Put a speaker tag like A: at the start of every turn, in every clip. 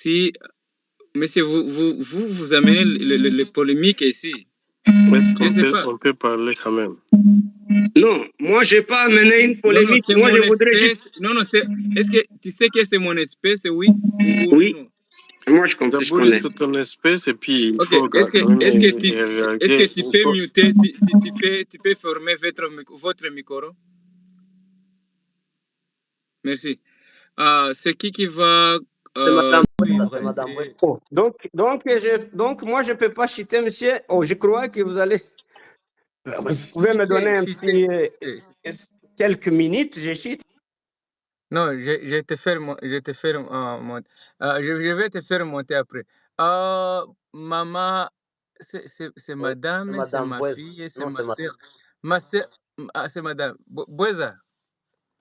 A: ici, monsieur, vous amenez les polémiques ici.
B: Est-ce qu'on peut parler quand même?
C: Non, moi, je n'ai pas amené une polémique.
A: Non,
C: moi, je voudrais juste...
A: Non, est-ce que tu sais que c'est mon espèce, oui ou
C: oui.
A: non?
C: Moi, je comprends.
B: Zabouri, c'est ton espèce et puis il faut
A: est-ce que tu peux muter, tu peux fermer votre micro? Merci. C'est qui va...
D: c'est Madame Boy.
C: Oh, donc, moi, je ne peux pas chuter, monsieur. Oh, je crois que vous allez... Vous pouvez me donner un petit... quelques minutes, je chute.
A: Non, je te faire je vais te faire monter après. Maman, c'est madame, c'est ma fille, c'est ma sœur. Ma sœur, c'est madame. Boisa.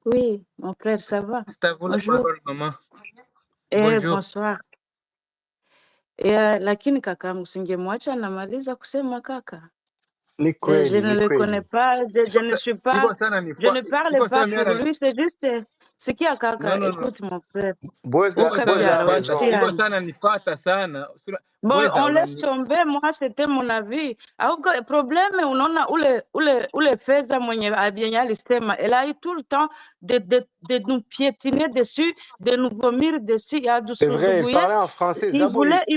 E: Oui, mon frère, ça va?
A: C'est à vous la parole, maman.
E: Bonjour. Bonsoir. Lakini kaka msingemwacha namaliza kusema kaka. Je ne le connais pas, je ne suis pas, je ne parle pas pour lui, c'est juste ce qu'il y a kaka. Écoute mon frère. Bon, on laisse tomber, moi c'était mon avis. Le problème, on a où les feza mwenye abienya alisema, elle a eu tout le temps de nous piétiner dessus, de nous vomir dessus.
F: C'est vrai, il parlait en français.
E: Il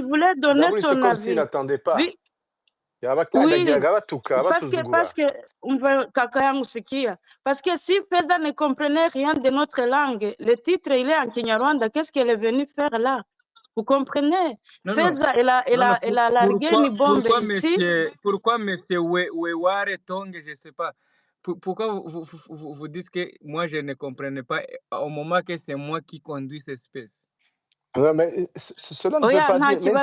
E: voulait donner
F: Zabouri,
E: son
F: c'est
E: avis.
F: comme s'il n'attendait pas.
E: Oui. Parce que si Feza ne comprenait rien de notre langue, le titre il est en Kinyarwanda, qu'est-ce qu'elle est venue faire là? Vous comprenez? Feza, elle a largué une bombe ici.
A: Pourquoi monsieur Weware Tong, je ne sais pas. Pourquoi vous dites que moi je ne comprenais pas au moment que c'est moi qui conduis cette espèce?
F: Non, mais cela ne veut pas dire...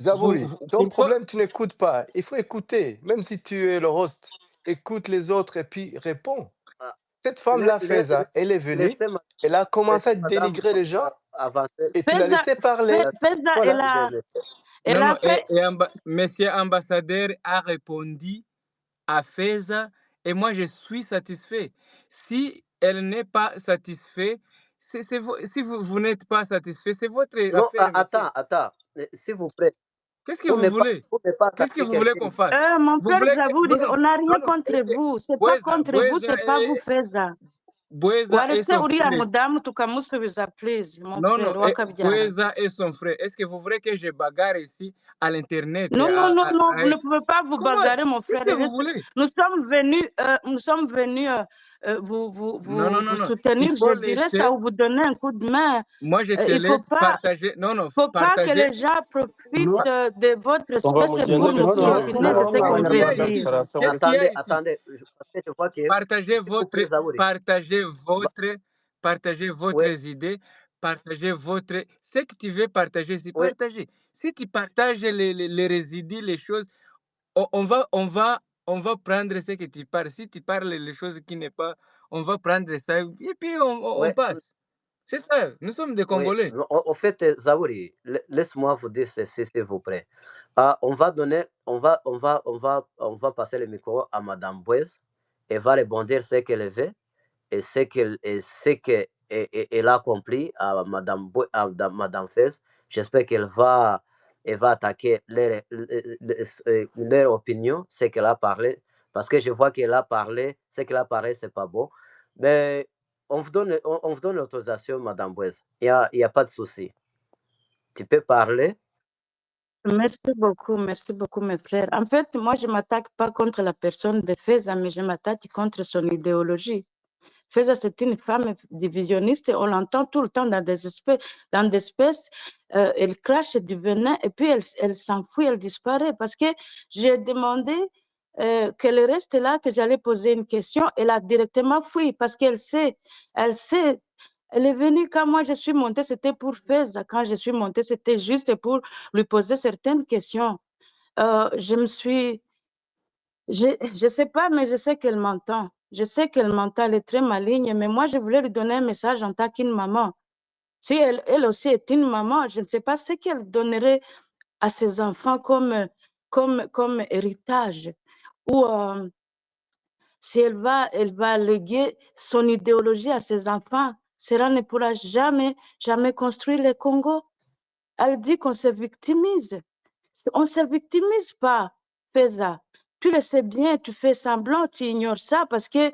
F: Zabouri, ton problème, tu n'écoutes pas. Il faut écouter. Même si tu es le host, écoute les autres et puis réponds. Cette femme-là, Feza, elle est venue, elle a commencé à dénigrer les gens et tu l'as laissé parler.
A: Monsieur ambassadeur a répondu à Feza et moi je suis satisfait. Si elle n'est pas satisfaite, si vous n'êtes pas satisfait, c'est votre affaire.
D: Attends, s'il vous plaît.
A: Qu'est-ce que vous voulez? Qu'est-ce que vous voulez qu'on fasse?
E: Mon frère Zabouri, on n'a rien contre vous. C'est pas contre vous, c'est pas vous Feza.
A: Bweza et son frère.
E: Bweza
A: et son frère. Est-ce que vous voulez que je bagarre ici à l'internet?
E: Non, vous ne pouvez pas vous bagarrer, mon frère. Nous sommes venus vous soutenir, je dirais ça, ou vous donner un coup de main.
A: Moi, je te laisse partager.
E: Il ne faut pas que les gens profitent de votre espèce pour nous piétiner, c'est ce qu'on veut dire.
D: Attendez, je vois que...
A: Partagez votre idée, partagez votre... Ce que tu veux partager, c'est partager. Si tu partages les idées, les choses, on va prendre ce que tu parles. Si tu parles les choses qui n'est pas, on va prendre ça et puis on passe. C'est ça, nous sommes des Congolais.
D: En fait, Zabouri, laisse-moi vous dire ceci, s'il vous plaît. On va passer le micro à Madame Bouez. Elle va rebondir ce qu'elle veut et ce qu'elle a accompli à Madame Fez. J'espère qu'elle va attaquer leur opinion, ce qu'elle a parlé, parce que je vois qu'elle a parlé, ce qu'elle a parlé, c'est pas bon. Mais on vous donne l'autorisation, Madame Bouez. Il n'y a pas de souci. Tu peux parler.
E: Merci beaucoup, mes frères. En fait, moi, je ne m'attaque pas contre la personne de Feza, mais je m'attaque contre son idéologie. Feza, c'est une femme divisionniste, on l'entend tout le temps dans des espèces, elle crache du venin et puis elle s'enfuit, elle disparaît. Parce que j'ai demandé qu'elle reste là, que j'allais poser une question, elle a directement fui parce qu'elle sait, elle est venue quand moi je suis montée, c'était pour Feza. Quand je suis montée, c'était juste pour lui poser certaines questions. Je sais pas, mais je sais qu'elle m'entend. Je sais qu'elle m'entend, elle est très maligne, mais moi, je voulais lui donner un message en tant qu'une maman. Si elle aussi est une maman, je ne sais pas ce qu'elle donnerait à ses enfants comme héritage. Ou si elle va léguer son idéologie à ses enfants, cela ne pourra jamais construire le Congo. Elle dit qu'on se victimise. On ne se victimise pas, Feza. Tu le sais bien, tu fais semblant, tu ignores ça parce que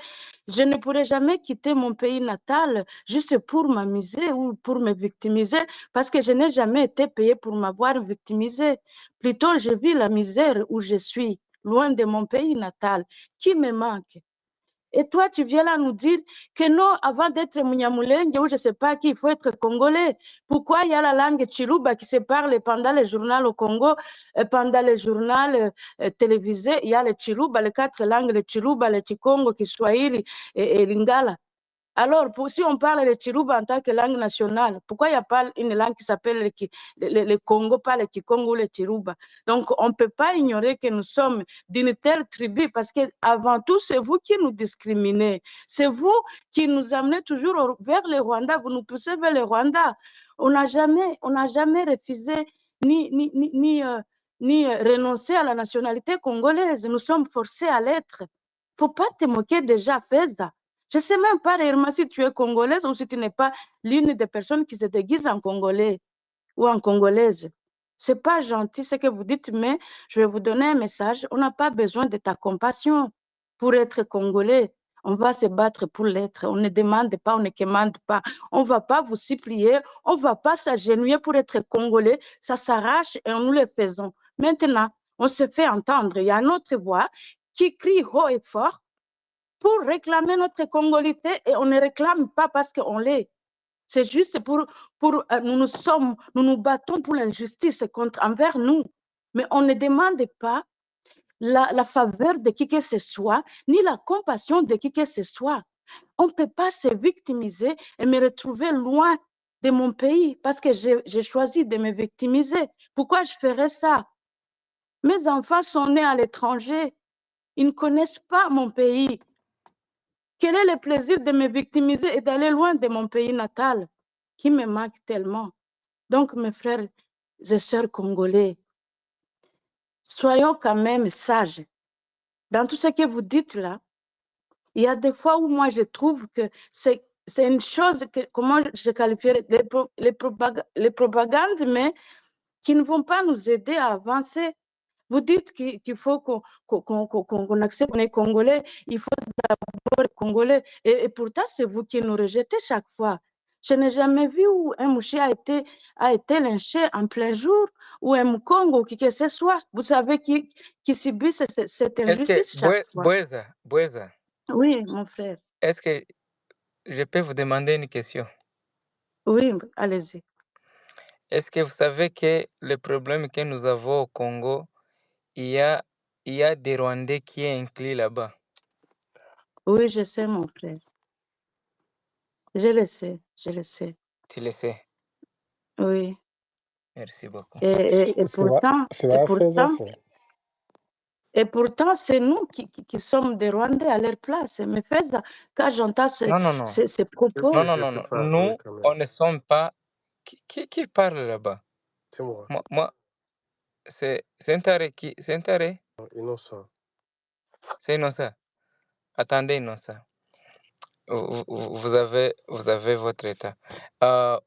E: je ne pourrais jamais quitter mon pays natal juste pour m'amuser ou pour me victimiser parce que je n'ai jamais été payée pour m'avoir victimisée. Plutôt, je vis la misère où je suis, loin de mon pays natal, qui me manque. Et toi, tu viens là nous dire que non, avant d'être Munyamulenge ou je ne sais pas qui, il faut être congolais. Pourquoi il y a la langue Chiluba qui se parle pendant le journal au Congo, pendant le journal télévisé, il y a le Chiluba, les 4 langues, le Chiluba, le Chikongo, Kiswahili et Lingala. Alors, si on parle de Chiluba en tant que langue nationale, pourquoi il n'y a pas une langue qui s'appelle le Congo, pas le Kikongo ou le Chiluba? Donc, on ne peut pas ignorer que nous sommes d'une telle tribu parce qu'avant tout, c'est vous qui nous discriminez. C'est vous qui nous amenez toujours vers le Rwanda, vous nous poussez vers le Rwanda. On n'a jamais refusé ni renoncé à la nationalité congolaise. Nous sommes forcés à l'être. Il ne faut pas te moquer déjà, Feza. Je ne sais même pas réellement si tu es congolaise ou si tu n'es pas l'une des personnes qui se déguisent en congolais ou en congolaise. Ce n'est pas gentil ce que vous dites, mais je vais vous donner un message. On n'a pas besoin de ta compassion pour être congolais. On va se battre pour l'être. On ne demande pas, on ne commande pas. On ne va pas vous supplier, on ne va pas s'agenouiller pour être congolais. Ça s'arrache et nous le faisons. Maintenant, on se fait entendre. Il y a notre voix qui crie haut et fort pour réclamer notre congolité et on ne réclame pas parce qu'on l'est. C'est juste pour nous nous battons pour l'injustice envers nous. Mais on ne demande pas la faveur de qui que ce soit, ni la compassion de qui que ce soit. On ne peut pas se victimiser et me retrouver loin de mon pays parce que j'ai choisi de me victimiser. Pourquoi je ferais ça? Mes enfants sont nés à l'étranger. Ils ne connaissent pas mon pays. Quel est le plaisir de me victimiser et d'aller loin de mon pays natal qui me manque tellement? Donc, mes frères et sœurs congolais, soyons quand même sages. Dans tout ce que vous dites là, il y a des fois où moi je trouve que c'est une chose que, comment je qualifierais, les propagandes, mais qui ne vont pas nous aider à avancer. Vous dites qu'il faut qu'on accepte qu'on est congolais, il faut d'abord être congolais. Et pourtant, c'est vous qui nous rejetez chaque fois. Je n'ai jamais vu où un mouché a été lynché en plein jour, ou un Mkongo, qui que ce soit. Vous savez qui subit cette injustice chaque fois.
A: Boueza,
E: Oui, mon frère.
A: est-ce que je peux vous demander une question?
E: Oui, allez-y.
A: Est-ce que vous savez que le problème que nous avons au Congo, il y a des Rwandais qui sont inclus là-bas?
E: Oui, je sais, mon frère. Je le sais.
A: Tu le sais?
E: Oui.
A: Merci beaucoup.
E: Et pourtant, c'est nous qui sommes des Rwandais à leur place. Mais Feza, quand j'entends ces propos...
A: Non. Nous, on ne sommes pas... Qui parle là-bas?
B: C'est moi.
A: Moi, c'est un taré. C'est un taré?
B: Innocent.
A: C'est Innocent. Attendez, Innocent. Vous avez votre état.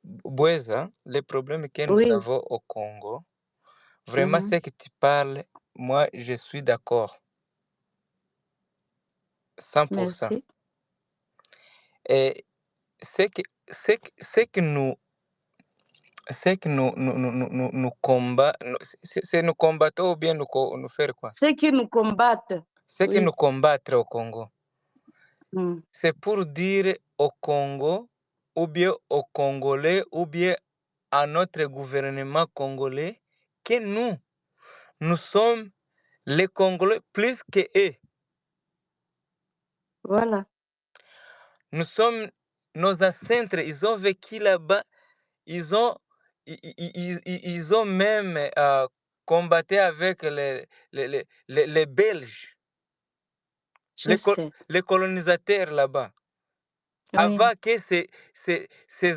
A: Boueza, le problème que nous avons au Congo, vraiment, ce que tu parles, moi, je suis d'accord. 100%.
E: Merci.
A: Et ce que nous combattons, c'est nous combattons ou bien nous faire quoi?
E: Ceux qui nous combattent.
A: Ceux qui nous combattent au Congo. C'est pour dire au Congo, ou bien aux Congolais, ou bien à notre gouvernement congolais, que nous sommes les Congolais plus que eux.
E: Voilà.
A: Nous sommes nos ancêtres, ils ont vécu là-bas, ils ont même combattu avec les Belges, les colonisateurs là-bas. Oui. Avant que ces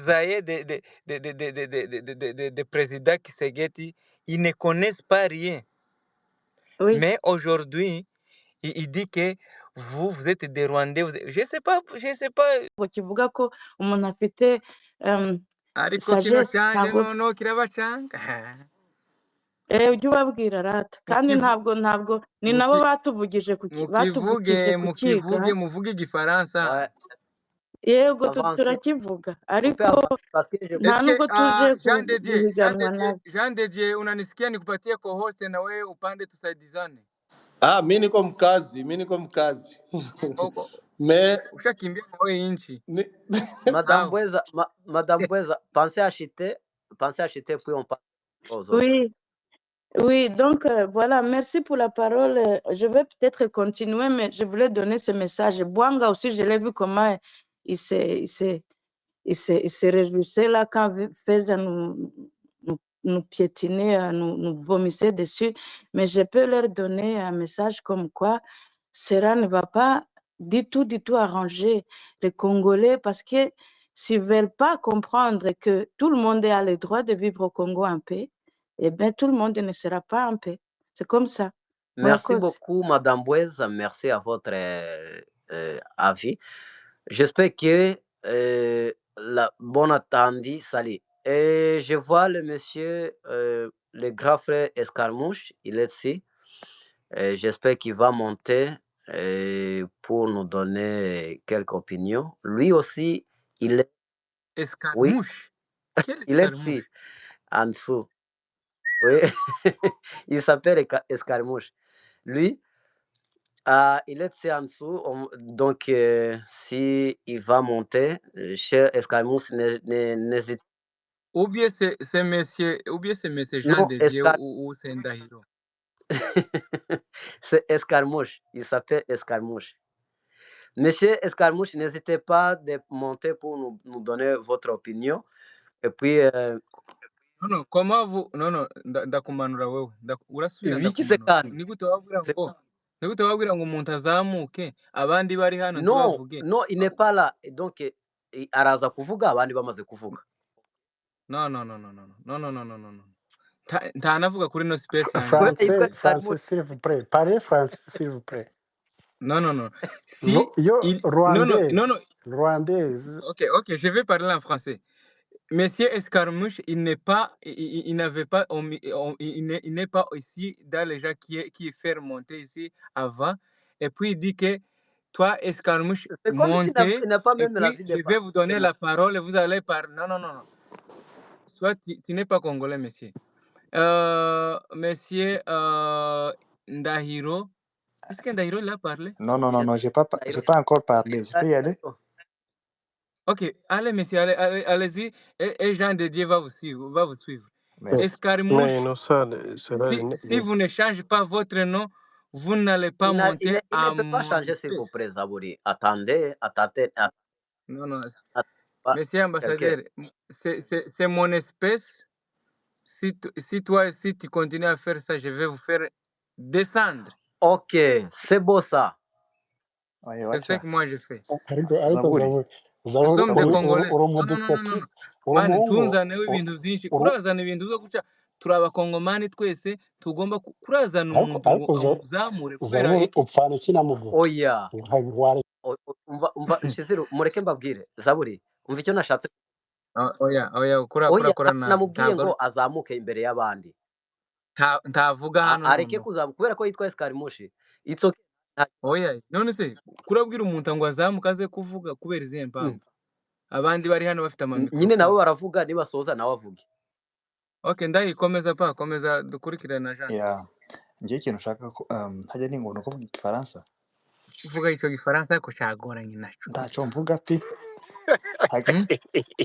A: aïeux de président Tshisekedi, ils ne connaissent pas rien. Oui. Mais aujourd'hui, il dit que vous êtes des Rwandais, je sais pas.
E: Kivuga ko umuntu afite
A: Ariko kino
E: sagesse
A: cyanje
E: ntabwo
A: noneho kirabacanga.
E: ujye ubabwira rata kandi ntabwo ni nabo batuvugije kukiga
A: muvuge igifaransa.
E: yego turakivuga ariko nta nubwo tuje kuhiganwa nabo.
A: Jean de Dieu, unanisikia nikupatie co-host na wewe upande tusaidizane?
G: Mimi niko mkazi.
A: Ushakimbia na wewe inchi.
D: Madame Boueza, pensez acheter puis on passe aux autres.
E: Oui, donc voilà, merci pour la parole. Je vais peut-être continuer, mais je voulais donner ce message. Bwanga aussi, je l'ai vu comment il se réjouissait là quand Feza nous piétinait, nous vomissait dessus. Mais je peux leur donner un message comme quoi cela ne va pas du tout arranger les Congolais, parce que s'ils ne veulent pas comprendre que tout le monde a le droit de vivre au Congo en paix, eh bien, tout le monde ne sera pas en paix. C'est comme ça.
D: Merci beaucoup, Madame Boueza. Merci à votre avis. J'espère que la bonne attendue, salut. Et je vois le monsieur, le grand frère Escarmouche, il est ici. J'espère qu'il va monter pour nous donner quelques opinions. Lui aussi, il est...
A: Escarmouche?
D: Oui. Il est ici, en dessous. Oui, il s'appelle Escarmouche. Lui, il est ici en dessous. Donc, si il va monter, cher Escarmouche, n'hésite pas.
A: Ou bien c'est monsieur Jean de Dieu ou c'est Ndahiro?
D: C'est Escarmouche. Il s'appelle Escarmouche. Monsieur Escarmouche, n'hésitez pas de monter pour nous donner votre opinion. Et puis...
A: Non, comment vous... Non, ndakumanura wewe. Urasubira
D: ndakumanura.
A: Nigute wabwira ngo umuntu azamuke abandi bari hano
D: ntibavuge? Non, il n'est pas là. Donc, araza kuvuga abandi bamaze kuvuga.
A: Non. Ntanavuga kuri no space
F: Français, s'il vous plaît. Parlez français, s'il vous plaît.
A: Non.
F: Si Rwandaise.
A: Ok, je vais parler en français. Monsieur Escarmouche, il n'est pas ici dans les gens qui fait remonter ici avant. Et puis il dit que toi, Escarmouche, montez. Et puis je vais vous donner la parole et vous allez parler. Non. Soit tu n'es pas congolais, monsieur. Monsieur Ndahiro. Est-ce que Ndahiro l'a parlé?
H: Non, j'ai pas encore parlé. Je peux y aller?
A: Ok, allez, monsieur, allez-y. Et Jean de Dieu va vous suivre. Escarmouche, si vous ne changez pas votre nom, vous n'allez pas monter à mon...
D: Il ne peut pas changer, s'il vous plaît, Zabouri. Attendez.
A: Non. Monsieur ambassadeur, c'est mon espèce. Si tu continues à faire ça, je vais vous faire descendre.
D: Ok, c'est beau ça.
A: C'est ce que moi je fais.
F: Nous sommes
A: des Congolais. Non. Tunzane ibintu byinshi. Kurazana ibintu byo guca turi abakongomani twese tugomba kurazana umuntu umuzamure kubera iki?
F: Upfana iki namuvuga?
D: Oya. Umva Shiziru, mureke mbabwire. Zaburi, umva icyo nashatse.
A: Oya, kura
D: namubwiye ngo azamuke imbere y'abandi.
A: Ntavuga hano.
D: Areke kuzamuka kubera ko yitwa Escarmouche.
A: Oya, none se kurabwira umuntu ngo azamuka aze kuvuga kubera izihe mpamvu? Abandi bari hano bafite amamikoro.
D: Nyine nabo baravuga, nibasoza nawe avuge.
A: Okay, komeza dukurikirana na Jean.
H: Yeah. Ngiye ikintu ushaka ko hajya n'ingono kuvuga igifaransa.
A: Uvuga icyo gifaransa ko cyagoranye naco.
H: Ndaco mvuga pi.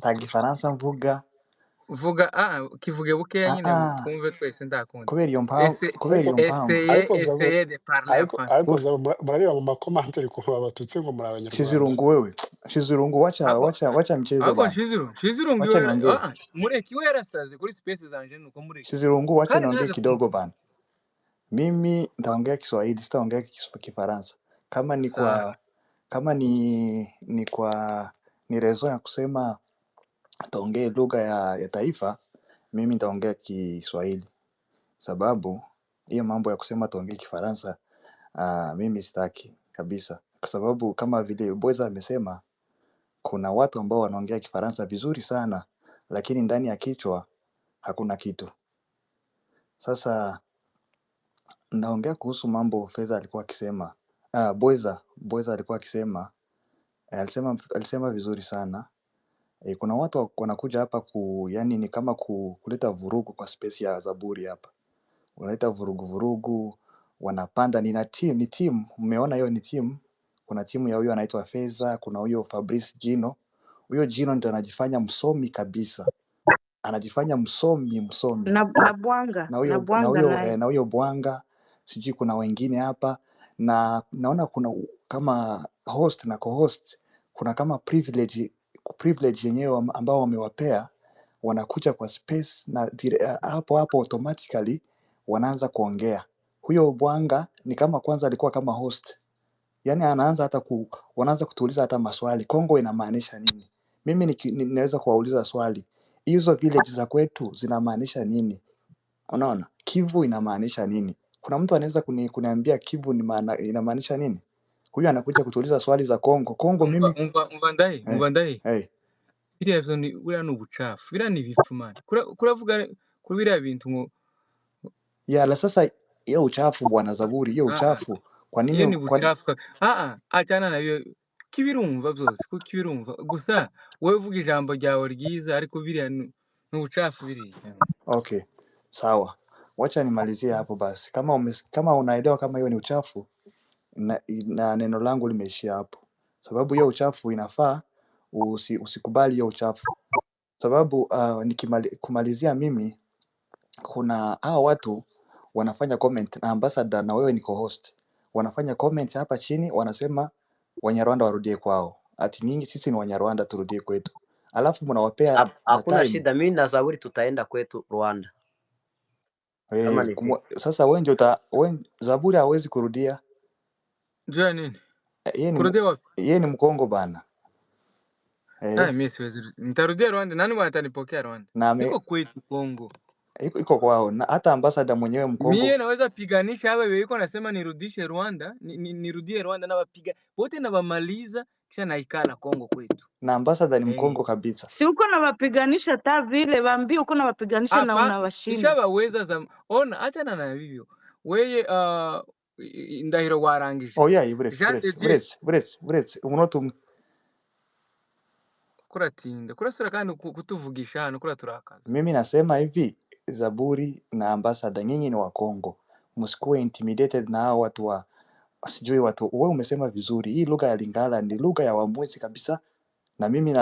H: Ta gifaransa mvuga.
A: Uvuga kivuge bukeya nyine twumve twese ndakunda.
H: Kubera iyo mpamvu.
A: Essayez de parler français.
F: Ariko barareba mu makomantari ko abatutse ngo muri abanyarwanda.
H: Shizirungu wewe. Shizirungu wacha mchezo bwana.
A: Shizirungu wewe. Mureki wewe yarasaze kuri space zanje nuko mureki.
H: Shizirungu wacha niongee kidogo bana. Mimi nitaongea Kiswahili, sitaongea Kifaransa. Kama ni reason ya kusema taongea lugha ya taifa, mimi nitaongea Kiswahili. Sababu hiyo mambo ya kusema taongea Kifaransa mimi sitaki. kabisa, kwa sababu kama vile Bweza amesema, kuna watu ambao wanaongea Kifaransa vizuri sana, lakini ndani ya kichwa hakuna kitu. Sasa naongea kuhusu mambo Feza alikuwa akisema, Bweza alikuwa akisema, alisema vizuri sana. Kuna watu wanakuja hapa yani ni kama kuleta vurugu kwa space ya Zaburi hapa. Wanaleta vurugu, wanapanda ni team, mmeona hiyo ni team. Kuna timu ya huyo anaitwa Feza, kuna huyo Fabrice Gino. Huyo Gino ndio anajifanya msomi kabisa. Anajifanya msomi.
E: Na Bwanga.
H: Na huyo Bwanga, sijui kuna wengine hapa, na naona kuna kama host na co-host, kuna kama privilege yenyewe ambao wamewapea, wanakuja kwa space na hapo automatically wanaanza kuongea. Huyo Bwanga ni kama kwanza alikuwa kama host, yani anaanza wanaanza kutuuliza hata maswali, Kongo inamaanisha nini? Mimi ninaweza kuwauliza swali, hizo village za kwetu zinamaanisha nini? Unaona, Kivu inamaanisha nini? Kuna mtu anaweza kuniambia Kivu inamaanisha nini? Huyu anakuja kutuuliza swali za Kongo mimi
A: Muvandai. Biriya vyo ni buriya ni ubucafu, biriya ni ibifu mani. Kuravuga kuri biriya bintu ngo
H: la sasa, hiyo uchafu bwana Zaburi, hiyo uchafu. Kwa nini?
A: Hiyo ni bucafu. Achana na hiyo. Kibirumva byose, ko kibirumva. Gusa wowe uvuga ijambo ryawe ryiza, ariko biriya ni ubucafu biriya.
H: Okay, sawa. Wacha nimalizie hapo basi. Kama unaelewa kama hiyo ni uchafu, na neno langu limeishia hapo. Sababu hiyo uchafu inafaa usikubali hiyo uchafu. Sababu kumalizia mimi, kuna hao watu wanafanya comment na ambassador na wewe ni co-host. Wanafanya comment hapa chini, wanasema Wanyarwanda warudie kwao. Ati nyinyi sisi ni Wanyarwanda turudie kwetu. Alafu mnawapea
D: hakuna shida, mimi na Zaburi tutaenda kwetu Rwanda.
H: Sasa wewe Zaburi hawezi kurudia.
A: Njoo nini? Kurudia wapi?
H: Yeye ni Mkongo bana.
A: Mimi siwezi. Nitarudia Rwanda. Nani atanipokea Rwanda? Niko kwetu Kongo.
H: Iko kwao, na hata ambassador mwenyewe Mkongo.
A: Mimi naweza piganisha hao wewe nasema nirudishe Rwanda, nirudie Rwanda na wapiga wote na wamaliza kisha naikala Kongo kwetu.
H: Na ambassador ni Mkongo kabisa.
E: Si uko na wapiganisha ta vile waambie uko na wapiganisha na unawashinda.
A: Ishawaweza ona achana na hivyo. Wewe Ndahiro warangije.
H: Umuntu
A: kuratinda kurasura kandi kutuvugisha hano kuraturakaza.
H: Mimi nasema hivi, Zaburi na ambassador, nyinyi ni wa Kongo, msikuwe intimidated na hao watu sijui watu. Wewe umesema vizuri, hii lugha ya Lingala ni lugha ya Wamwezi kabisa, na mimi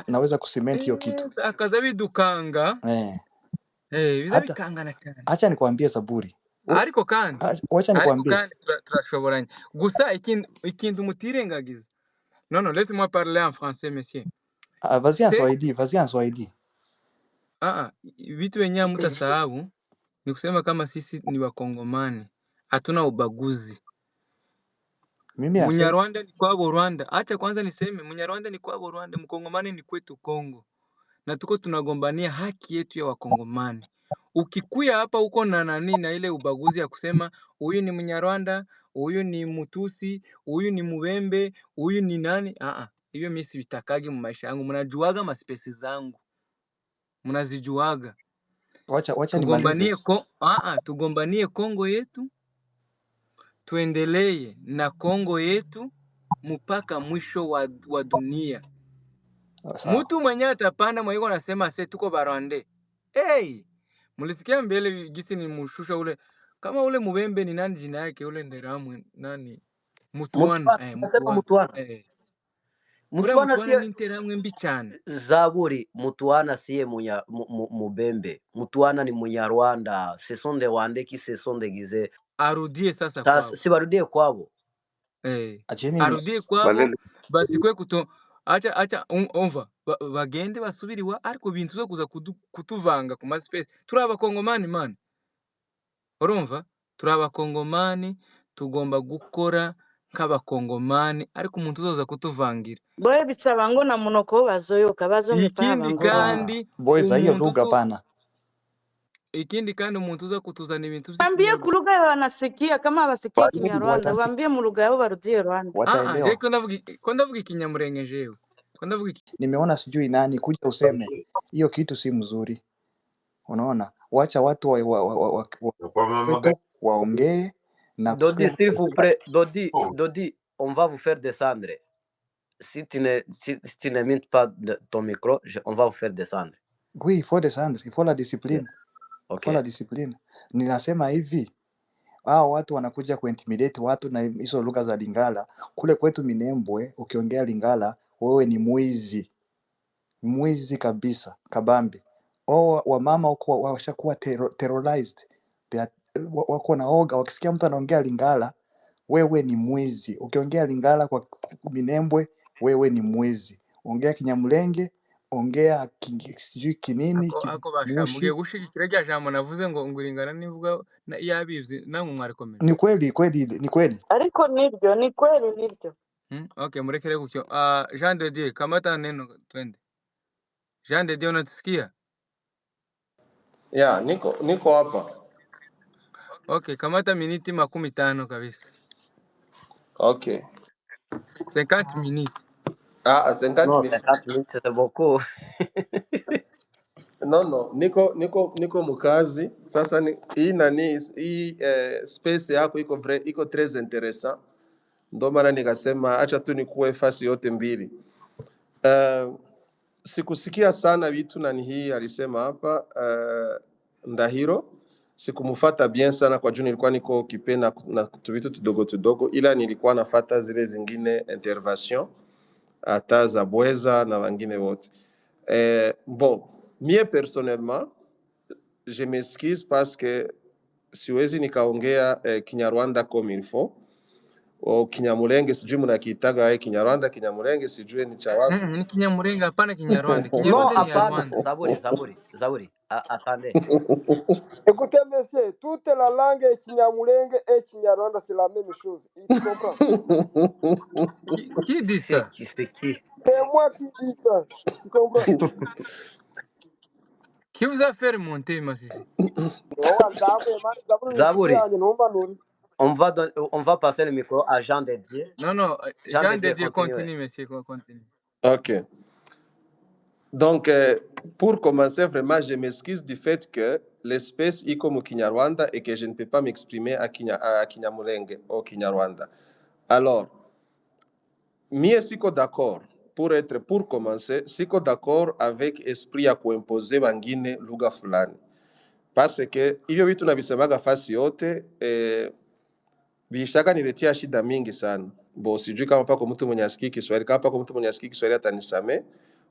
H: naweza kucement hiyo kitu.
A: Akaza bidukanga bizabikangana cyane.
H: Acha nikwambie Zaburi,
A: ariko kandi
H: wacha nikwambie,
A: turashoboranye gusa ikintu mutirengagiza. Non, laisse-moi parler en français, monsieur.
H: Vas-y en Swahili.
A: Vitu wenyewe mtasahau ni kusema kama sisi ni Wakongomani, hatuna ubaguzi. Munyarwanda ni kwabo Rwanda. Acha kwanza niseme Munyarwanda ni kwabo Rwanda, Mkongomani ni kwetu Kongo. Na tuko tunagombania haki yetu ya Wakongomani. Ukikuya hapa uko na ile ubaguzi ya kusema huyu ni Munyarwanda, huyu ni Mutusi, huyu ni Mubembe, huyu ni nani? Hiyo mimi sivitakagi mu maisha yangu. Mnajuaga maspesi zangu. Mnazijuaga.
H: Wacha nimalize.
A: Tugombanie Kongo yetu. Tuendelee na Kongo yetu mpaka mwisho wa dunia. Mtu mwenye atapanda mwenye anasema sasa tuko Barwande. Mulisikia mbele gisi ni mushusha ule kama ule Mubembe ni nani jina yake ule Nderamu nani? Mutuana. Mutuana siye ni Nderamu mbi cyane.
D: Zaburi, Mutuana siye Mubembe. Mutuana ni Munyarwanda. Ce sont des Rwandais qui se sont déguisés.
A: Arudie sasa kwabo.
D: Si barudie kwabo.
A: Arudie kwabo. Basi kwe acha umva bagende basubiriwa ariko bintu zo kuza kutuvanga ku space. Turi Abakongomani man. Urumva? Turi Abakongomani, tugomba gukora nk'Abakongomani ariko umuntu uzoza kutuvangira.
E: Boye bisaba ngo na munoko bazoyoka bazomepaba
A: ngo. Ikindi kandi
H: boys hiyo lugha pana.
A: ikindi kandi umuntu uza kutuzana ibintu
E: Waambie kulugha wanasikia, kama wasikia Kinyarwanda, waambie mu lugha yao barudie Rwanda.
H: Wataelewa.
A: Ko ndavuga Ikinyamulenge jewe.
H: Nimeona sijui nani kuja useme hiyo kitu si mzuri. Unaona? Wacha watu waongee na
D: Dodi, s'il vous plaît, Dodi, on va vous faire descendre. Si tu ne mintes pas ton micro, on va vous faire descendre.
H: Oui, il faut descendre, il faut la discipline.
D: Okay.
H: Il faut la discipline. Ninasema hivi, hao watu wanakuja kuintimidate watu na hizo lugha za Lingala. Kule kwetu Minembwe, ukiongea Lingala, wewe ni mwizi. Mwizi kabisa, kabambi. Wamama huko washakuwa terrorized. Wako na oga, wakisikia mtu anaongea Lingala, wewe ni mwizi. Ukiongea Lingala kwa Minembwe, wewe ni mwizi. Ongea Kinyamulenge, ongea sijui kinini,
A: ako bashamugiye gushigikira rya jambo navuze ngo Lingala nivuga yabivye namwe mwari komera.
H: Ni kweli.
E: Ariko ni kweli.
A: Okay, murekere gutyo. Jean de Dieu, kamata neno twende. Jean de Dieu, unatusikia?
G: Yeah, niko hapa.
A: Okay, kamata miniti 15 kabisa.
G: Okay.
A: 50 minutes.
G: 50
D: non,
G: minutes.
D: 50 minutes c'est beaucoup.
G: No, niko mukazi. Sasa hii space yako iko très intéressant. Ndo maana nikasema acha tu nikuwe fasi yote mbili. Sikusikia sana vitu nani hii alisema hapa Ndahiro. Sikumufata bien sana kwa juu nilikuwa niko kipena na vitu tudogo, ila nilikuwa nafata zile zingine intervention hata za Bweza na wengine wote. Bon, mie personnellement, je m'excuse parce que siwezi nikaongea Kinyarwanda comme il faut. O Kinyamulenge sijui mnakiitaga Kinyarwanda, Kinyamulenge sijui ni cha wapi.
A: Ni Kinyamulenge hapana Kinyarwanda.
D: Non, hapana. Zaburi. Attendez.
I: Écoutez, monsieur, toute la langue est Kinyamulenge et Kinyarwanda, c'est la même chose. Tu comprends?
A: Qui dit ça?
D: C'est qui?
I: C'est moi qui dis ça. Tu comprends?
A: Qui vous a fait remonter, Massissi?
D: Zaburi. On va passer le micro à Jean de Dieu.
A: Non, Jean de Dieu, continue, monsieur, continue.
G: Ok. Donc, pour commencer, vraiment, je m'excuse du fait que l'espèce est comme au Kinyarwanda et que je ne peux pas m'exprimer à Kinyamulenge au Kinyarwanda. Alors, mie siko d'accord, pour commencer, siko d'accord avec esprit ya kuimposer wengine lugha fulani. Parce que hivyo vitu navisemaga fasi yote bishaka niletea shida mingi sana. Bo sijui kama pako mtu mwenye asikii Kiswahili, kama pako mtu mwenye asikii Kiswahili atanisame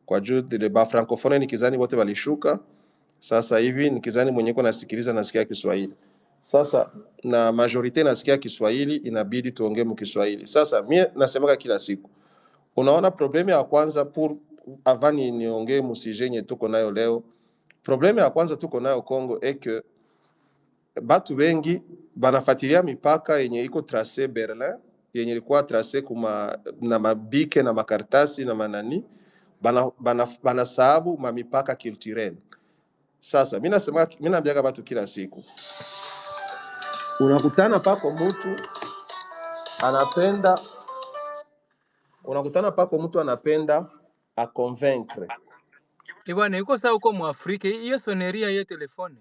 G: kwa juu de ba francophone nikizani wote walishuka. Sasa hivi nikizani mwenye kwa nasikiliza nasikia Kiswahili. Sasa na majorite nasikia Kiswahili, inabidi tuongee mu Kiswahili. Sasa mie nasemaga kila siku. Unaona probleme ya kwanza avant niongee mu sujet yenye tuko nayo leo. Probleme ya kwanza tuko nayo Kongo que batu wengi banafatilia mipaka yenye iko trace Berlin, yenye ilikuwa trace na mabike na makartasi na manani, banasahabu mamipaka culturel. Sasa mimi naambiaga batu kila siku, unakutana pako mtu anapenda a convaincre.
A: Bwana yuko sawa uko mu Afrika, hiyo soneria ya telefone.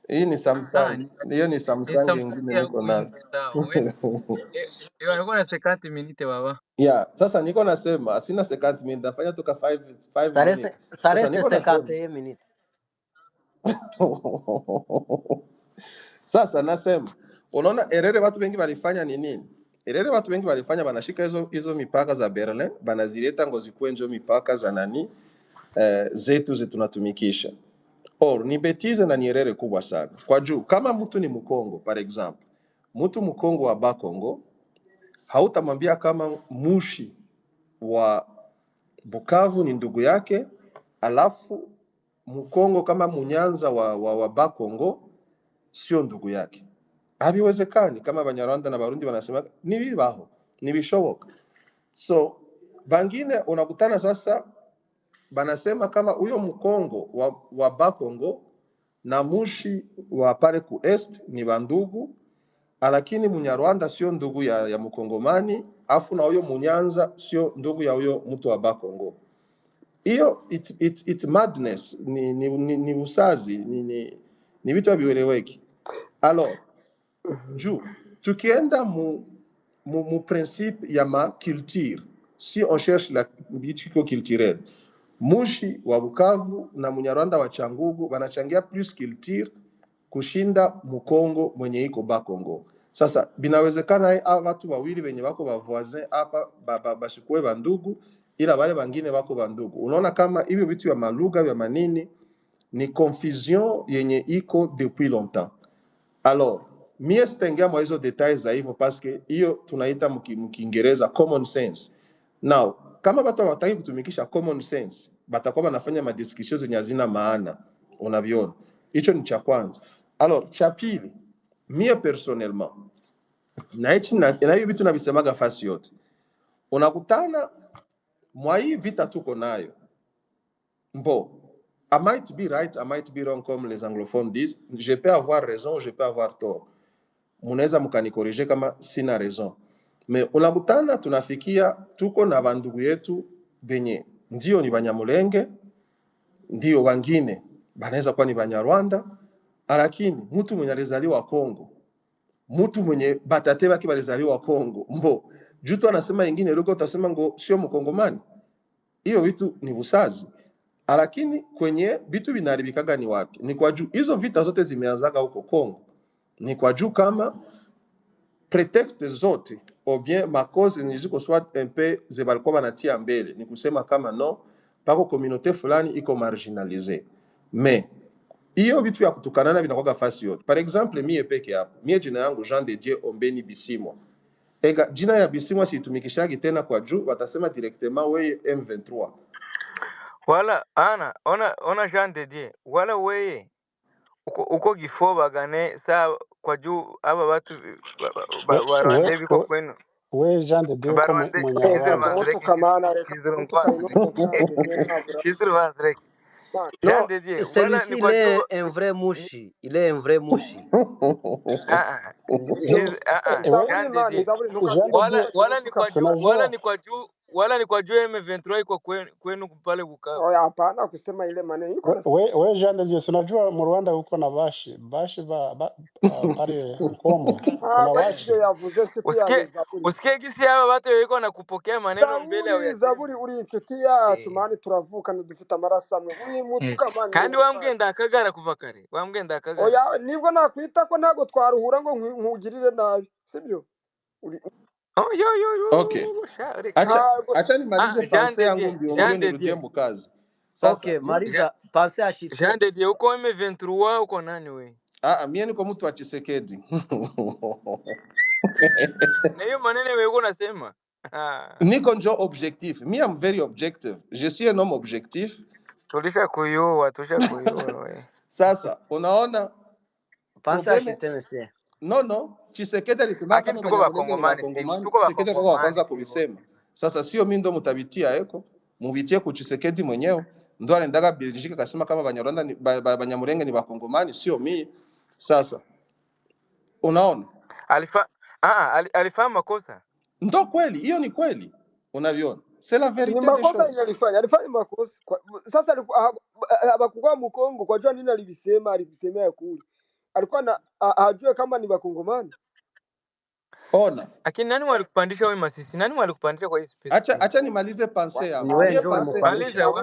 G: Hii ni Samsung. Hiyo ni Samsung nyingine niko nayo.
A: Niko na 50 minutes baba.
G: Yeah, sasa niko nasema sina 50 minutes, nafanya toka 5 minutes.
D: Ça reste 51 minutes.
G: Sasa nasema, unaona erere watu wengi walifanya ni nini? Erere watu wengi walifanya banashika hizo mipaka za Berlin, banazileta ngozi kwenjo mipaka za nani zetu tunatumikisha. Ni betize na ni erere kubwa sana. Kwa juu, kama mtu ni Mkongo, par exemple, mtu Mkongo wa Bakongo, hautamwambia kama Mushi wa Bukavu ni ndugu yake, alafu Mkongo kama Munyanza wa Bakongo sio ndugu yake. Habiwezekani, kama Banyarwanda na Barundi wanasema ni bibaho, ni bishoboka. So, bangine unakutana sasa banasema kama huyo Mkongo wa Bakongo na Mushi wa pale ku est ni bandugu, lakini Munyarwanda sio ndugu ya Mkongomani, afu na huyo Munyanza sio ndugu ya huyo mtu wa Bakongo. Hiyo it madness, ni usazi, ni vitu havieleweki. Alors, tukienda mu principe ya ma culture, si on cherche la bitiko culturelle, Mushi wa Bukavu na Munyarwanda wa Changugu wanachangia plus culture kushinda Mukongo mwenye iko Bakongo. Sasa binawezekana watu wawili wenye wako ba voisin hapa bashikwe bandugu, ila wale wengine wako bandugu. Unaona kama hivi vitu ya malugha ya manini ni confusion yenye iko depuis longtemps. Alors, mie sitengia mwa hizo details za hivyo parce que hiyo tunaita mkiingereza common sense. Now, kama watu hawataki kutumikisha common sense, batakuwa wanafanya madiscussions zenye hazina maana. Unaviona? Hicho ni cha kwanza. Alors, cha pili, mie personnellement, na hivi vitu navisemaga fasi yote. Unakutana mwa hii vita tuko nayo. Mbo, I might be right, I might be wrong comme les anglophones disent. Je peux avoir raison, je peux avoir tort. Munaweza mkanikorije kama sina raison. Mais unakutana tunafikia tuko na bandugu yetu benye ndio ni Banyamulenge, ndio wengine banaweza kuwa ni Banyarwanda, lakini mtu mwenye alizaliwa Kongo, mtu mwenye batate baki balizaliwa Kongo, mbo jutu anasema ingine loko utasema ngo sio Mkongomani. Hiyo vitu ni busazi. Lakini kwenye vitu vinaribikaga ni wapi? Ni kwa juu hizo vita zote zimeanzaga huko Kongo. Ni kwa juu kama pretexte zote ou bien makozi niziko soit un peu zebalikuwa banatia mbele. Ni kusema kama no, pako communauté fulani iko marginalisée. Mais hiyo vitu ya kutukanana vinakuwa fasi yote. Par exemple, mie peke hapo. Mie jina yangu Jean de Dieu Ombeni Bisimwa. Ega jina ya Bisimwa siitumikishagi tena kwa juu, watasema directement weye M23.
A: Wala ona Jean de Dieu. Wala weye uko gifoba gane saa kwa juu aba watu barande biko kwenu.
J: We Jean de Dieu ko Munyarwanda.
D: Non, celui-ci il est un vrai Mushi. Il est un vrai Mushi.
A: Wala ni kwa juu M23 iko kwenu pale Bukavu.
I: Hapana kusema ile maneno iko.
J: We Jean de Dieu, unajua mu Rwanda uko na bashi pale Kongo. Kuna bashi.
A: Usikie gisi hapa watu wako na kupokea maneno mbele ya
I: Zaburi uri inshuti yacu mani turavukana dufite amaraso amwe. Uri mutu kamani.
A: Kandi wambwenda akagara kuva kare. Wambwenda akagara.
I: Oya nibwo nakwita ko ntago twaruhura ngo nkugirire nabi. Sibyo?
G: Okay. Acha nimalize pensée yangu ndio nirudie mukazi.
D: Okay, maliza pensée ya shit.
A: Jean de Dieu uko M23 uko nani we?
G: Mimi niko mtu wa Tshisekedi.
A: Na hiyo maneno wewe uko unasema.
G: Niko njo objectif. Me I'm very objective. Je suis un homme objectif.
A: Tulisha kuyoa we.
G: Sasa unaona
D: pensée ya shit monsieur.
G: No, Tshisekedi alisema kama
A: tuko Bakongomani,
G: Tshisekedi kwa kwanza kuvisema. Sasa sio mimi ndo mtabitia eko, mubitie ku Tshisekedi mwenyewe. Ndo anaendaga Belgique akasema kama Banyarwanda ni Banyamulenge ni Bakongomani, sio mimi. Sasa unaona?
A: Alifanya makosa.
G: Ndo kweli, hiyo ni kweli. Unaviona? C'est la vérité
I: des choses. Alifanya makosa. Sasa abakugwa mu Kongo kwa jua nini alivisemea kule. Alikuwa hajue kama ni Bakongomani.
G: Ona.
A: Lakini nani walikupandisha wewe Masisi? Nani walikupandisha kwa hii space?
G: Acha nimalize pensée yangu.
D: Ni wewe ndio
A: maliza.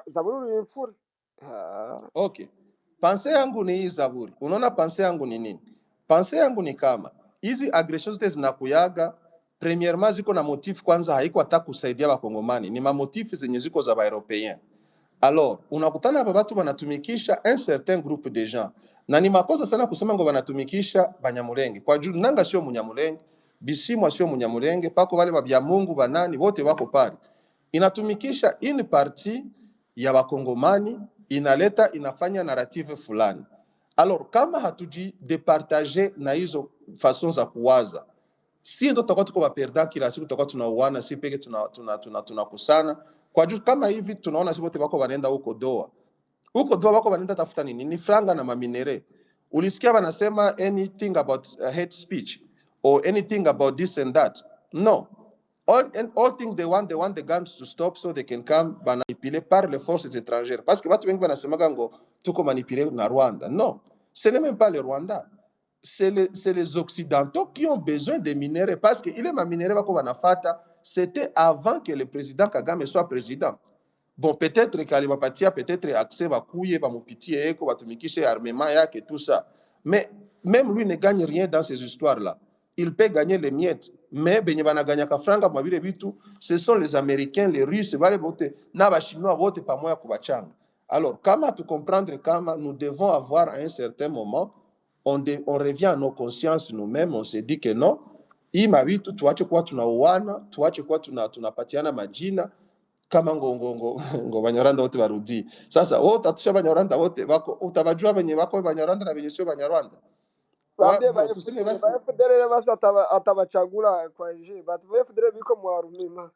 I: Zaburi imfura.
G: Okay. Pensée yangu ni hii Zaburi. Unaona pensée yangu ni nini? Pensée yangu ni kama hizi aggressions zote zinakuyaga premièrement ziko na motif kwanza haiko hata kusaidia Bakongomani. Ni mamotif zenye ziko za Baeuropéens. Alors, unakutana hapa watu wanatumikisha un certain groupe de gens. Na ni makosa sana kusema ngo wanatumikisha Banyamulenge. Kwa juu nanga sio Munyamulenge, Bisimwa sio Munyamulenge, pako wale babya Mungu banani wote wako pale. Inatumikisha une partie ya Bakongomani, inafanya narrative fulani. Alors, kama hatuji departager na hizo façon za kuwaza, si ndo tutakuwa tuko perdant kila siku, tutakuwa tunauana, si peke tunakusana. Kwa juu kama hivi tunaona si wote wako wanaenda huko doa. Huko ndio wako wanaenda tafuta nini? Ni franga na maminere. Ulisikia wanasema anything about hate speech or anything about this and that? No. All things they want the guns to stop so they can come manipuler par les forces étrangères. Parce que watu wengi wanasema ngo tuko manipuler na Rwanda. Non, ce n'est même pas le Rwanda. C'est les Occidentaux qui ont besoin de minéraux parce que il est ma minéraux wako wanafata, c'était avant que le président Kagame soit président. Bon, peut-être qu'il va partir, peut-être accès va couiller, va m'opitie, eko, va tumikishe armement yak et tout ça. Mais même lui ne gagne rien dans ces histoires-là. Il peut gagner les miettes. Mais benyebana gagna kafranga mabile bitu, ce sont les Américains, les Russes, vale vote, na ba Chinois vote pa moya kubachanga. Alors, comment tu comprendre comment nous devons avoir à un certain moment, on revient à nos consciences nous-mêmes, on se dit que non, hii mabitu tuache kwa tunauana, tuache kwa tunapatiana majina, kama ngo Banyarwanda wote barudi. Sasa wewe utatusha Banyarwanda wote bako utabajua benye bako Banyarwanda na benye sio Banyarwanda.
I: Bambie ba FDL basi atabachagula kwa nje. But ba FDL biko mwarumima.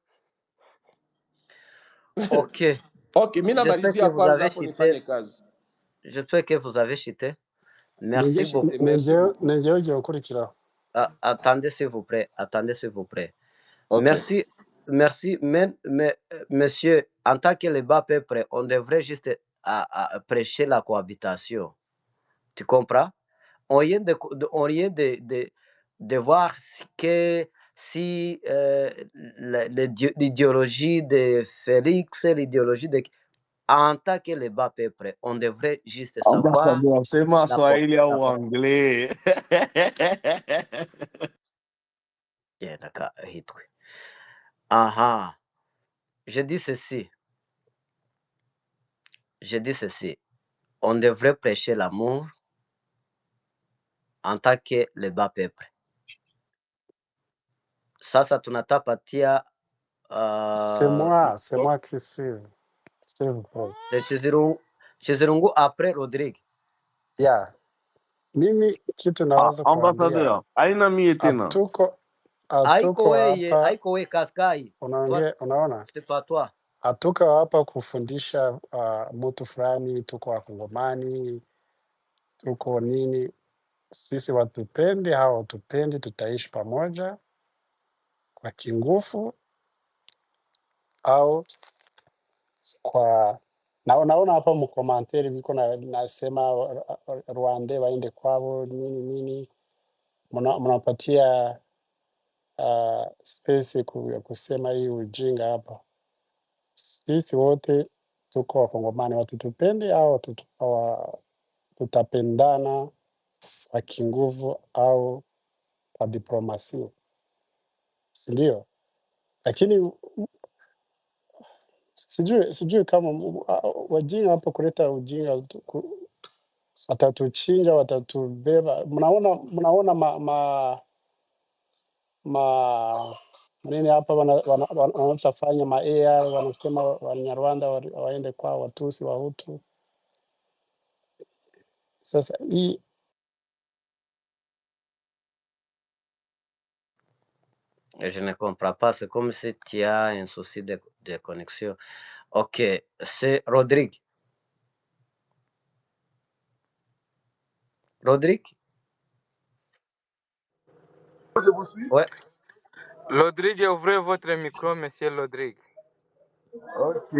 D: Ok.
G: Ok, mimi namalizia kwanza hapo nifanye kazi.
D: J'espère que vous avez chité. Merci beaucoup. Attendez s'il vous plaît. Attendez s'il vous plaît. Okay. Merci. Mais, monsieur, en tant que le bas peuple, on devrait juste prêcher la cohabitation. Tu comprends? On vient de voir que si l'idéologie de Félix, l'idéologie de... En tant que le bas peuple, on devrait juste savoir...
K: C'est ma Swahili ou anglais.
D: Aha. Je dis ceci. On devrait prêcher l'amour en tant que le bas peuple. Sasa tunatapatia
J: c'est moi qui suis. S'il vous plaît.
D: Chizirungu après Rodrigue.
J: Yeah. Mimi kitu naweza
K: ambassadeur, aina mie tena.
D: Haiko wewe Kaskai.
J: Unaona? Hatuko hapa kufundisha mtu fulani tuko Wakongomani, tuko nini. Sisi watupendi au watupendi, tutaishi pamoja kwa kingufu au kwa naona hapa mkomanteri viko nasema Rwanda waende kwao nini mnapatia space ya kusema hii ujinga hapa. Sisi wote tuko Wakongomani, watutupende au tutapendana kwa kinguvu au kwa diplomasia, si ndio? Lakini sijui kama wajinga hapo kuleta ujinga, watatuchinja, watatubeba. Mnaona nini hapa wanafanya AI, wanasema Wanyarwanda waende kwa Watusi, Wahutu. Sasa hii
D: je ne comprends pas, c'est comme si tu as un souci de connexion. Ok, c'est Rodrigue. Rodrigue?
L: Je vous suis?
D: Ouais.
A: Rodrigue, ouvrez votre micro, monsieur Rodrigue.
L: Ok.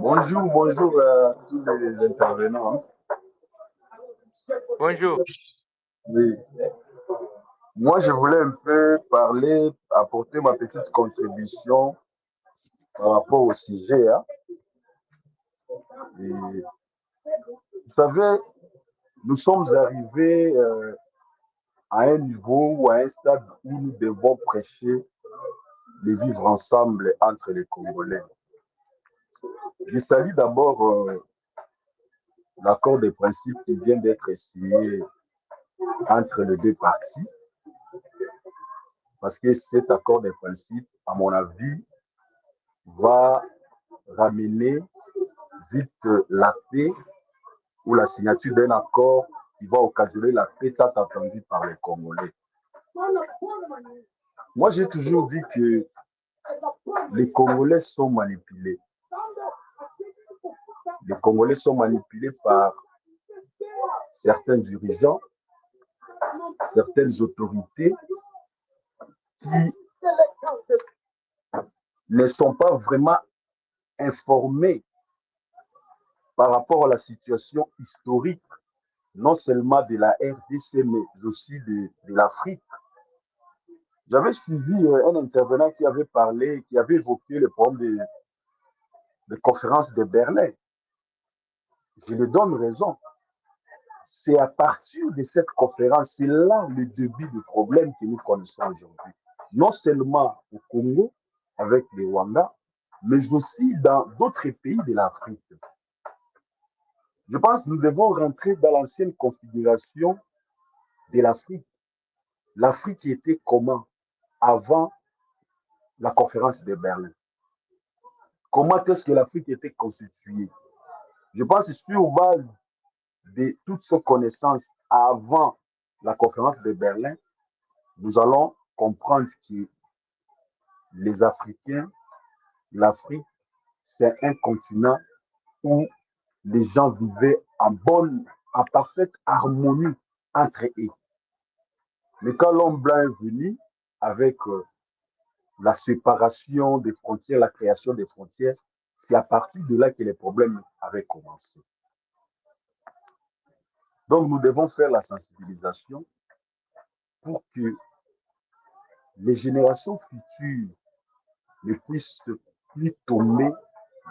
L: Bonjour à tous les intervenants.
A: Bonjour.
L: Oui. Moi, je voulais un peu parler, apporter ma petite contribution par rapport au sujet. Hein. Et, vous savez, nous sommes arrivés à un niveau ou à un stade où nous devons prêcher le vivre ensemble entre les Congolais. Je salue d'abord l'accord de principe qui vient d'être signé entre les deux parties, parce que cet accord de principe, à mon avis, va ramener vite la paix ou la signature d'un accord qui va occasionner la paix tant attendue par les Congolais. Moi, j'ai toujours dit que les Congolais sont manipulés. les Congolais sont manipulés par certains dirigeants, certaines autorités qui ne sont pas vraiment informés par rapport à la situation historique, non seulement de la RDC, mais aussi de l'Afrique. J'avais suivi un intervenant qui avait parlé, qui avait évoqué le problème de conférence de Berlin. Je lui donne raison. C'est à partir de cette conférence, c'est là le début du problème que nous connaissons aujourd'hui. Non seulement au Congo, avec les Rwandais, mais aussi dans d'autres pays de l'Afrique. Je pense que nous devons rentrer dans l'ancienne configuration de l'Afrique. L'Afrique était comment avant la conférence de Berlin? Comment est-ce que l'Afrique était constituée? Je pense que sur base de toutes ces connaissances avant la conférence de Berlin, nous allons comprendre que les Africains, l'Afrique, c'est un continent où les gens vivaient en parfaite harmonie entre eux. Mais quand l'homme blanc est venu avec la séparation des frontières, la création des frontières, c'est à partir de là que les problèmes avaient commencé. Donc nous devons faire la sensibilisation pour que les générations futures ne puissent plus tomber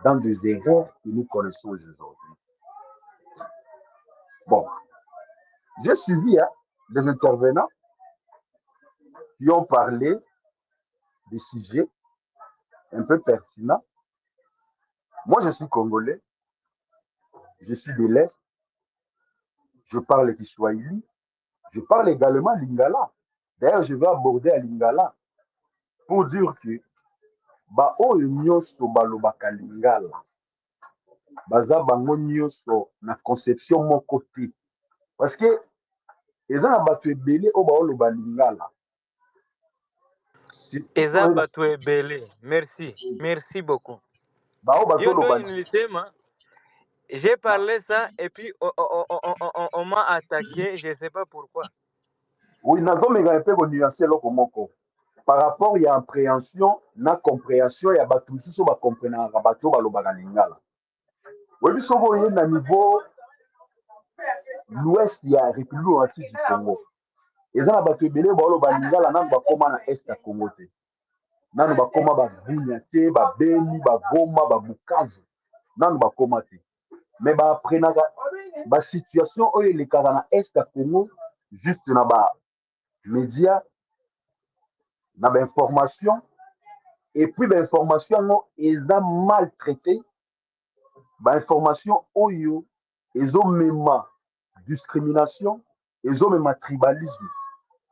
L: dans des erreurs que nous connaissons aujourd'hui. Bon, j'ai suivi des intervenants qui ont parlé des sujets un peu pertinents. Moi, je suis congolais, je suis de l'Est, je parle Kiswahili, je parle également Lingala. D'ailleurs, je vais aborder à Lingala pour dire que oyo nyonso balobaka Lingala baza bango nyonso na conception moko te, parce que eza na bato ebele oyo baoloba Lingala.
A: Eza bato ebele. Merci beaucoup. Yo ndo nilisema, j'ai parlé ça et puis on m'a attaqué, je ne sais pas pourquoi.
L: Oui, nazomeka mpe konuance eloko moko par rapport ya appréhension na compréhension ya bato mosusu bakomprenaka bato oyo balobaka Lingala. Oyebi soki oye na niveau l'ouest ya république démocratique du Congo, eza na bato ebele baoloba Lingala nanu bakóma na est ya Congo te, nanu bakóma babunya te, babeni, bagoma, babukavu, nanu bakóma te, me baaprenaka basituation oyo elekaka na est ya Congo juste na bamédia, na bainformation, et puis bainformation yango eza mal traité, bainformation oyo ezomema discrimination, ezomema tribalisme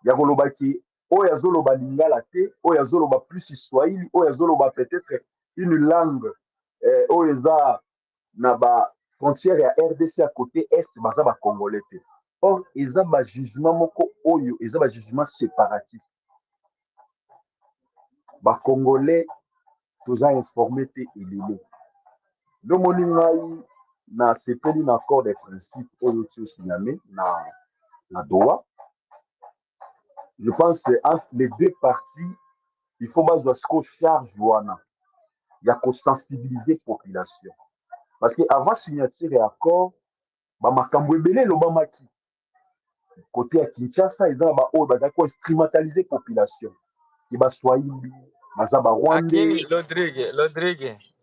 L: ya koloba ke oyo azoloba Lingala te, oyo azoloba plus Swahili, oyo azoloba peut-être une langue oyo eza na bafrontière ya RDC à côté est baza bacongolais te. Or eza bajugement moko oyo eza bajugement séparatiste. Bacongolais toza informé te elele. Domoni ngai na sepeli na accord de principe oyo ti osigname na Doha. Je pense que entre les deux parties, il faut bazwa siko charge wana ya kosensibiliser population. Parce que avant signature ya accord, bamakambo ebele elobamaki côté ya Kinshasa eza na baoyo bazali koinstrumentaliser population ke baswahili baza barwandais.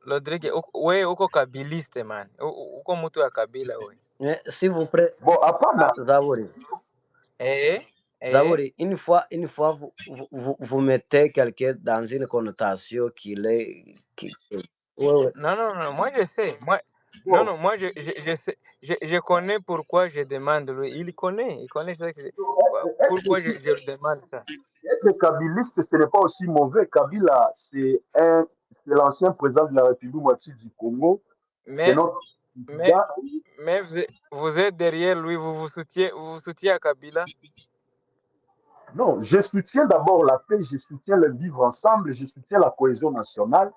A: Lodrigue, we uko kabiliste man, uko mutu ya kabila we.
D: S'il vous plaît,
L: bon, hapana.
D: Zauri. Zauri, une fois vous mettez quelqu'un dans une connotation qu'il est...
A: Ouais. Non, moi je sais. Moi je sais. Je connais pourquoi je demande lui. Il connaît ça que pourquoi je demande ça.
L: Être kabiliste, ce n'est pas aussi mauvais. Kabila, c'est l'ancien président de la République démocratique du Congo.
A: Mais vous êtes derrière lui, vous soutiez à Kabila?
L: Non, je soutiens d'abord la paix, je soutiens le vivre ensemble, je soutiens la cohésion nationale.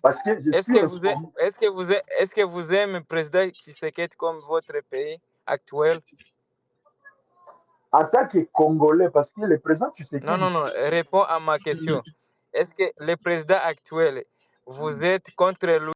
L: Parce que je
A: Est-ce
L: suis
A: que vous,
L: informé.
A: est-ce que vous aimez le président Tshisekedi comme votre pays actuel?
L: En tant que Congolais, parce que le président Tshisekedi...
A: Non, réponds à ma question. Est-ce que le président actuel, vous êtes contre lui?